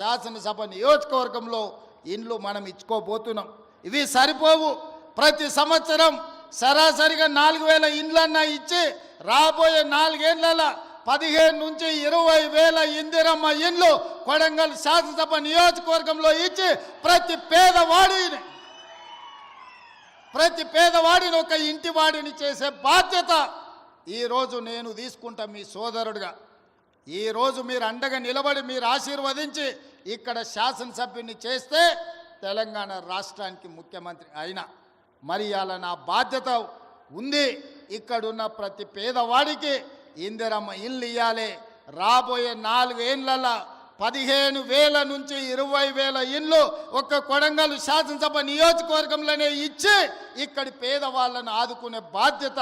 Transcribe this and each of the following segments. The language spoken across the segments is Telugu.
శాసనసభ నియోజకవర్గంలో ఇండ్లు మనం ఇచ్చుకోబోతున్నాం. ఇవి సరిపోవు. ప్రతి సంవత్సరం సరాసరిగా 4000 ఇండ్లన్నా ఇచ్చి రాబోయే 4 ఏళ్ల 15 నుంచి 20,000 ఇందిరమ్మ ఇండ్లు కొడంగల్ శాసనసభ నియోజకవర్గంలో ఇచ్చి ప్రతి పేదవాడిని ఒక ఇంటి వాడిని చేసే బాధ్యత ఈరోజు నేను తీసుకుంటా మీ సోదరుడిగా. ఈరోజు మీరు అండగా నిలబడి మీరు ఆశీర్వదించి ఇక్కడ శాసనసభ్యుని చేస్తే తెలంగాణ రాష్ట్రానికి ముఖ్యమంత్రి అయినా మరి అలా నా బాధ్యత ఉంది. ఇక్కడున్న ప్రతి పేదవాడికి ఇందిరమ్మ ఇల్లు ఇవ్వాలి. రాబోయే 4 ఏళ్లలో 15,000 నుంచి 20,000 ఇండ్లు ఒక్క కొడంగల్ శాసనసభ నియోజకవర్గంలోనే ఇచ్చి ఇక్కడి పేదవాళ్ళను ఆదుకునే బాధ్యత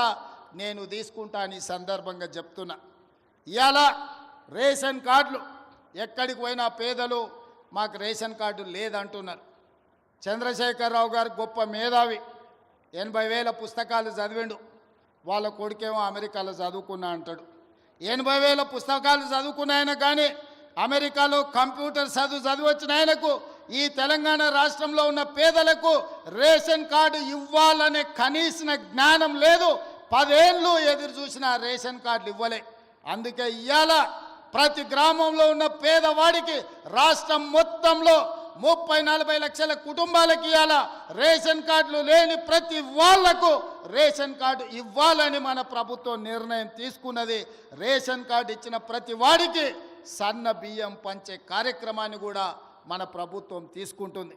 నేను తీసుకుంటాను. ఈ సందర్భంగా చెప్తున్నా. ఇవాళ రేషన్ కార్డులు ఎక్కడికి పోయినా పేదలు మాకు రేషన్ కార్డు లేదంటున్నారు. చంద్రశేఖరరావు గారు గొప్ప మేధావి, 80,000 పుస్తకాలు చదివిండు. వాళ్ళ కొడుకేమో అమెరికాలో చదువుకున్నా అంటాడు. 80,000 పుస్తకాలు చదువుకున్న ఆయన కానీ అమెరికాలో కంప్యూటర్ చదివొచ్చిన ఆయనకు ఈ తెలంగాణ రాష్ట్రంలో ఉన్న పేదలకు రేషన్ కార్డు ఇవ్వాలనే కనీస జ్ఞానం లేదు. 10 ఏళ్ళు ఎదురు చూసిన రేషన్ కార్డులు ఇవ్వలే. అందుకే ఇవాళ ప్రతి గ్రామంలో ఉన్న పేదవాడికి రాష్ట్రం మొత్తంలో 30-40 లక్షల కుటుంబాలకి ఇవాళ రేషన్ కార్డులు లేని ప్రతి వాళ్లకు రేషన్ కార్డు ఇవ్వాలని మన ప్రభుత్వం నిర్ణయం తీసుకున్నది. రేషన్ కార్డు ఇచ్చిన ప్రతి వాడికి సన్న బియ్యం పంచే కార్యక్రమాన్ని కూడా మన ప్రభుత్వం తీసుకుంటుంది.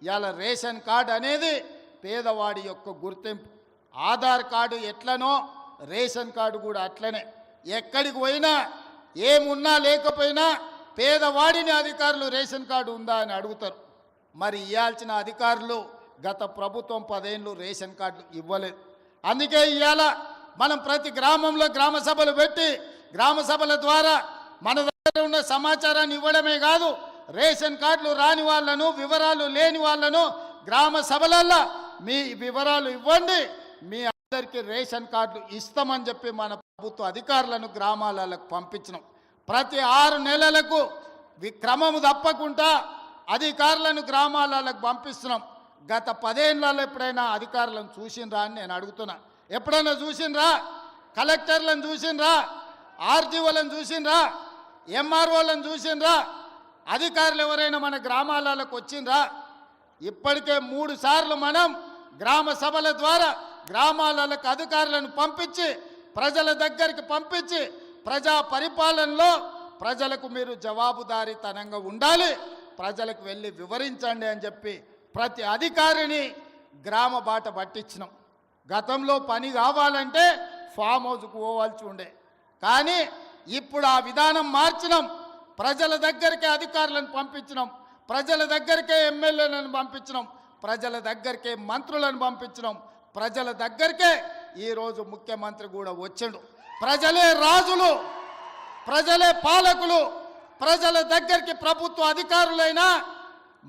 ఇవాళ రేషన్ కార్డు అనేది పేదవాడి యొక్క గుర్తింపు. ఆధార్ కార్డు ఎట్లనో రేషన్ కార్డు కూడా అట్లనే. ఎక్కడికి పోయినా ఏమున్నా లేకపోయినా పేదవాడిని అధికారులు రేషన్ కార్డు ఉందా అని అడుగుతారు. మరి ఇవ్వాల్సిన అధికారులు గత ప్రభుత్వం 10 ఏళ్ళు రేషన్ కార్డులు ఇవ్వలేదు. అందుకే ఇవాళ మనం ప్రతి గ్రామంలో గ్రామ సభలు పెట్టి గ్రామ సభల ద్వారా మన దగ్గర ఉన్న సమాచారాన్ని ఇవ్వడమే కాదు, రేషన్ కార్డులు రాని వాళ్ళను వివరాలు లేని వాళ్ళను గ్రామ సభలల్లో మీ వివరాలు ఇవ్వండి, మీ అందరికీ రేషన్ కార్డులు ఇస్తామని చెప్పి మన ప్రభుత్వ అధికారులను గ్రామాలకు పంపించినాం. ప్రతి 6 నెలలకు క్రమము తప్పకుండా అధికారులను గ్రామాలకు పంపిస్తున్నాం. గత 10 ఏళ్లలో ఎప్పుడైనా అధికారులను చూసినరా అని నేను అడుగుతున్నా. ఎప్పుడైనా చూసినరా? కలెక్టర్లను చూసినరా? ఆర్జీఓలను చూసినరా? ఎంఆర్ఓలను చూసినరా? అధికారులు ఎవరైనా మన గ్రామాలకు వచ్చినరా? ఇప్పటికే 3 సార్లు మనం గ్రామ సభల ద్వారా గ్రామాలకు అధికారులను పంపించి ప్రజల దగ్గరికి పంపించి ప్రజా పరిపాలనలో ప్రజలకు మీరు జవాబుదారీతనంగా ఉండాలి, ప్రజలకు వెళ్ళి వివరించండి అని చెప్పి ప్రతి అధికారిని గ్రామ బాట పట్టించినాం. గతంలో పని కావాలంటే ఫామ్ హౌస్కు పోవాల్సి ఉండే, కానీ ఇప్పుడు ఆ విధానం మార్చినాం. ప్రజల దగ్గరికే అధికారులను పంపించినాం, ప్రజల దగ్గరికే ఎమ్మెల్యేలను పంపించినాం, ప్రజల దగ్గరికే మంత్రులను పంపించినాం, ప్రజల దగ్గరికే ఈరోజు ముఖ్యమంత్రి కూడా వచ్చిండు. ప్రజలే రాజులు, ప్రజలే పాలకులు. ప్రజల దగ్గరికి ప్రభుత్వ అధికారులైనా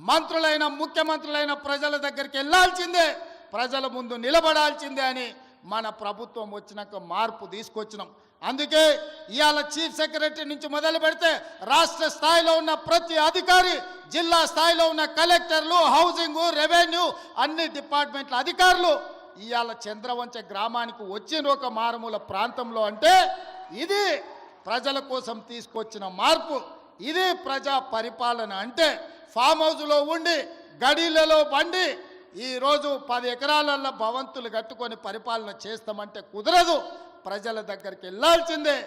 మంత్రులైన ముఖ్యమంత్రులైన ప్రజల దగ్గరికి వెళ్ళాల్సిందే, ప్రజల ముందు నిలబడాల్సిందే అని మన ప్రభుత్వం వచ్చినాక మార్పు తీసుకొచ్చినాం. అందుకే ఇవాళ చీఫ్ సెక్రటరీ నుంచి మొదలు పెడితే రాష్ట్ర స్థాయిలో ఉన్న ప్రతి అధికారి, జిల్లా స్థాయిలో ఉన్న కలెక్టర్లు, హౌసింగ్, రెవెన్యూ అన్ని డిపార్ట్మెంట్ల అధికారులు ఇవాళ చంద్రవంచ గ్రామానికి వచ్చిన ఒక మారుమూల ప్రాంతంలో అంటే ఇది ప్రజల కోసం తీసుకొచ్చిన మార్పు, ఇది ప్రజా పరిపాలన. అంటే ఫామ్ హౌస్లో ఉండి గడిలలో బండి ఈరోజు 10 ఎకరాలలో భవంతులు కట్టుకొని పరిపాలన చేస్తామంటే కుదరదు. ప్రజల దగ్గరికి వెళ్ళాల్సిందే,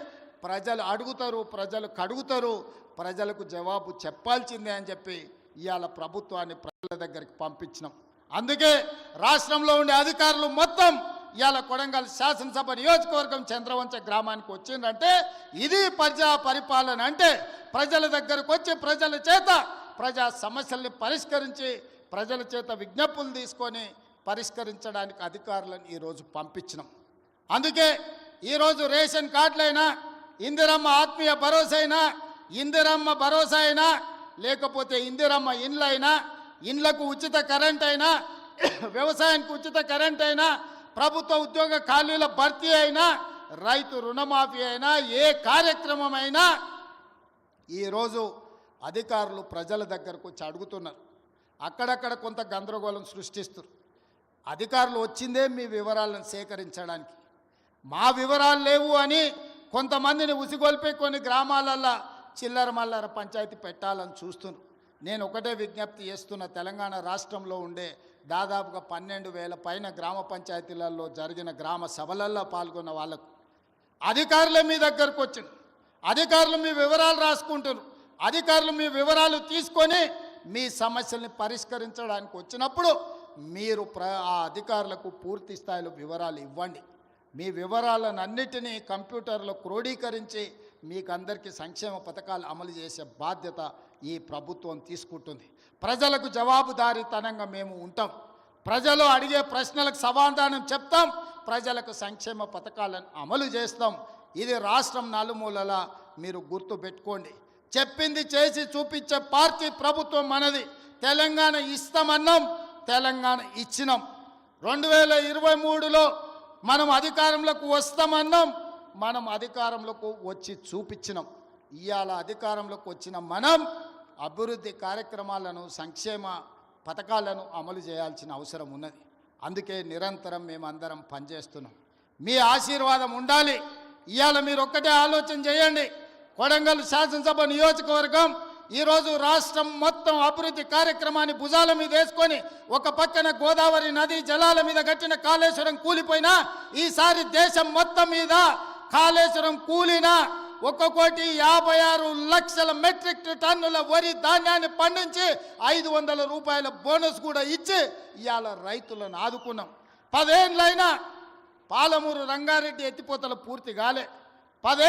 ప్రజలు అడుగుతారు, ప్రజలు కడుగుతారు, ప్రజలకు జవాబు చెప్పాల్సిందే అని చెప్పి ఇవాళ ప్రభుత్వాన్ని ప్రజల దగ్గరికి పంపించినాం. అందుకే రాష్ట్రంలో ఉండే అధికారులు మొత్తం ఇవాళ కొడంగల్ శాసనసభ నియోజకవర్గం చంద్రవంచ గ్రామానికి వచ్చిందంటే ఇది ప్రజా పరిపాలన. అంటే ప్రజల దగ్గరకు వచ్చి ప్రజల చేత ప్రజా సమస్యల్ని పరిష్కరించి ప్రజల చేత విజ్ఞప్తులు తీసుకొని పరిష్కరించడానికి అధికారులను ఈరోజు పంపించినాం. అందుకే ఈరోజు రేషన్ కార్డులైనా, ఇందిరమ్మ ఆత్మీయ భరోసా అయినా, ఇందిరమ్మ భరోసా అయినా, లేకపోతే ఇందిరమ్మ ఇండ్లైనా, ఇండ్లకు ఉచిత కరెంట్ అయినా, వ్యవసాయానికి ఉచిత కరెంట్ అయినా, ప్రభుత్వ ఉద్యోగ ఖాళీల భర్తీ అయినా, రైతు రుణమాఫీ అయినా, ఏ కార్యక్రమం అయినా ఈరోజు అధికారులు ప్రజల దగ్గరకు వచ్చి అడుగుతున్నారు. అక్కడక్కడ కొంత గందరగోళం సృష్టిస్తారు. అధికారులు వచ్చిందే మీ వివరాలను సేకరించడానికి. మా వివరాలు లేవు అని కొంతమందిని ఉసిగొల్పి కొన్ని గ్రామాలల్లో చిల్లర మల్లర పంచాయతీ పెట్టాలని చూస్తున్నారు. నేను ఒకటే విజ్ఞప్తి చేస్తున్న, తెలంగాణ రాష్ట్రంలో ఉండే దాదాపుగా 12,000 పైన గ్రామ పంచాయతీలలో జరిగిన గ్రామ సభలల్లో పాల్గొన్న వాళ్ళకు అధికారులే మీ దగ్గరకు వచ్చింది. అధికారులు మీ వివరాలు రాసుకుంటారు. అధికారులు మీ వివరాలు తీసుకొని మీ సమస్యల్ని పరిష్కరించడానికి వచ్చినప్పుడు మీరు ఆ అధికారులకు పూర్తి స్థాయిలో వివరాలు ఇవ్వండి. మీ వివరాలన్నిటినీ కంప్యూటర్లో క్రోడీకరించి మీకు అందరికీ సంక్షేమ పథకాలు అమలు చేసే బాధ్యత ఈ ప్రభుత్వం తీసుకుంటుంది. ప్రజలకు జవాబుదారీతనంగా మేము ఉంటాం. ప్రజలు అడిగే ప్రశ్నలకు సమాధానం చెప్తాం. ప్రజలకు సంక్షేమ పథకాలను అమలు చేస్తాం. ఇది రాష్ట్రం నలుమూలలా మీరు గుర్తు పెట్టుకోండి. చెప్పింది చేసి చూపించే పార్టీ ప్రభుత్వం మనది. తెలంగాణ ఇస్తామన్నాం, తెలంగాణ ఇచ్చినాం. 2023లో మనం అధికారంలోకి వస్తామన్నాం, మనం అధికారంలోకి వచ్చి చూపించినాం. ఇవాళ అధికారంలోకి వచ్చిన మనం అభివృద్ధి కార్యక్రమాలను, సంక్షేమ పథకాలను అమలు చేయాల్సిన అవసరం ఉన్నది. అందుకే నిరంతరం మేమందరం పనిచేస్తున్నాం. మీ ఆశీర్వాదం ఉండాలి. ఇవాళ మీరు ఒక్కటే ఆలోచన చేయండి. కొడంగల్ శాసనసభ నియోజకవర్గం ఈరోజు రాష్ట్రం మొత్తం అభివృద్ధి కార్యక్రమాన్ని భుజాల మీద వేసుకొని, ఒక పక్కన గోదావరి నది జలాల మీద కట్టిన కాళేశ్వరం కూలిపోయినా, ఈసారి దేశం మొత్తం మీద కాళేశ్వరం కూలినా 1,56,00,000 మెట్రిక్ టన్నుల వరి ధాన్యాన్ని పండించి 500 రూపాయల బోనస్ కూడా ఇచ్చి ఇవాళ రైతులను ఆదుకున్నాం. 10 ఏళ్ళైనా పాలమూరు రంగారెడ్డి ఎత్తిపోతల పూర్తి కాలే. 10